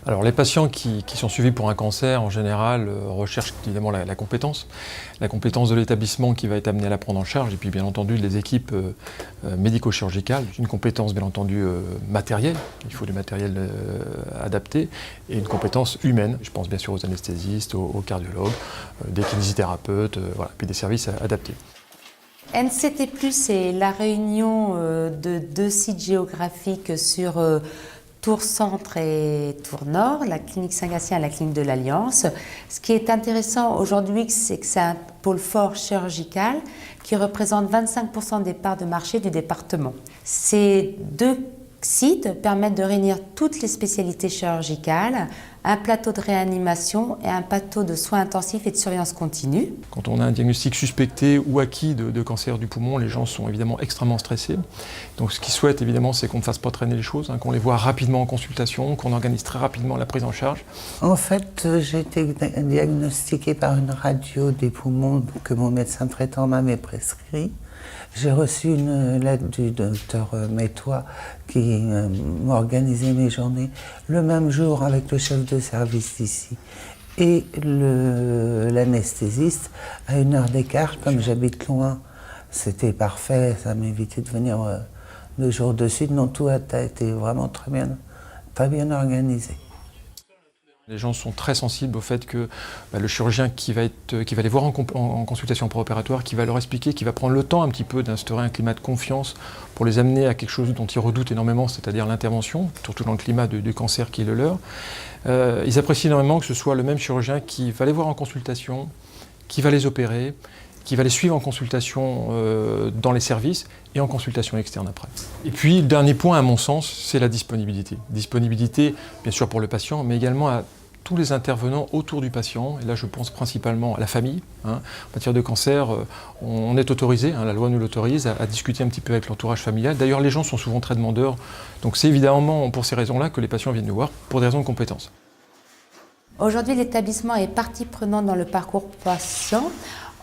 Alors les patients qui sont suivis pour un cancer, en général, recherchent évidemment la compétence de l'établissement qui va être amené à la prendre en charge, et puis bien entendu des équipes médico-chirurgicales, une compétence bien entendu matérielle, il faut du matériel adapté, et une compétence humaine, je pense bien sûr aux anesthésistes, aux cardiologues, des kinésithérapeutes, voilà, puis des services adaptés. NCT+, c'est la réunion de deux sites géographiques sur Tours Centre et Tours Nord, la clinique Saint-Gatien et la clinique de l'Alliance. Ce qui est intéressant aujourd'hui, c'est que c'est un pôle fort chirurgical qui représente 25% des parts de marché du département. Ces deux sites permettent de réunir toutes les spécialités chirurgicales, un plateau de réanimation et un plateau de soins intensifs et de surveillance continue. Quand on a un diagnostic suspecté ou acquis de cancer du poumon, les gens sont évidemment extrêmement stressés. Donc ce qu'ils souhaitent évidemment, c'est qu'on ne fasse pas traîner les choses, qu'on les voit rapidement en consultation, qu'on organise très rapidement la prise en charge. En fait, j'ai été diagnostiquée par une radio des poumons que mon médecin traitant m'avait prescrit. J'ai reçu une lettre du docteur Métois qui m'organisait mes journées le même jour avec le chef de service d'ici et l'anesthésiste à 1 heure d'écart. Comme j'habite loin, c'était parfait, ça m'évitait de venir 2 jours de suite. Non, tout a été vraiment très bien organisé. Les gens sont très sensibles au fait que le chirurgien qui va les voir en consultation préopératoire, qui va leur expliquer, qui va prendre le temps un petit peu d'instaurer un climat de confiance pour les amener à quelque chose dont ils redoutent énormément, c'est-à-dire l'intervention, surtout dans le climat du cancer qui est le leur. Ils apprécient énormément que ce soit le même chirurgien qui va les voir en consultation, qui va les opérer, qui va les suivre en consultation dans les services et en consultation externe après. Et puis, le dernier point, à mon sens, c'est la disponibilité. Disponibilité, bien sûr, pour le patient, mais également à tous les intervenants autour du patient. Et là, je pense principalement à la famille. En matière de cancer, on est autorisé, la loi nous l'autorise, à discuter un petit peu avec l'entourage familial. D'ailleurs, les gens sont souvent très demandeurs. Donc, c'est évidemment pour ces raisons-là que les patients viennent nous voir, pour des raisons de compétence. Aujourd'hui, l'établissement est partie prenante dans le parcours patient,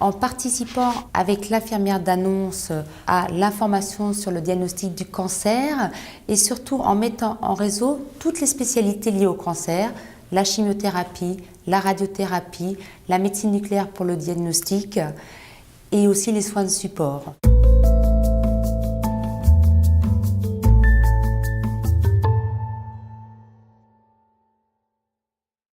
en participant avec l'infirmière d'annonce à l'information sur le diagnostic du cancer et surtout en mettant en réseau toutes les spécialités liées au cancer, la chimiothérapie, la radiothérapie, la médecine nucléaire pour le diagnostic et aussi les soins de support.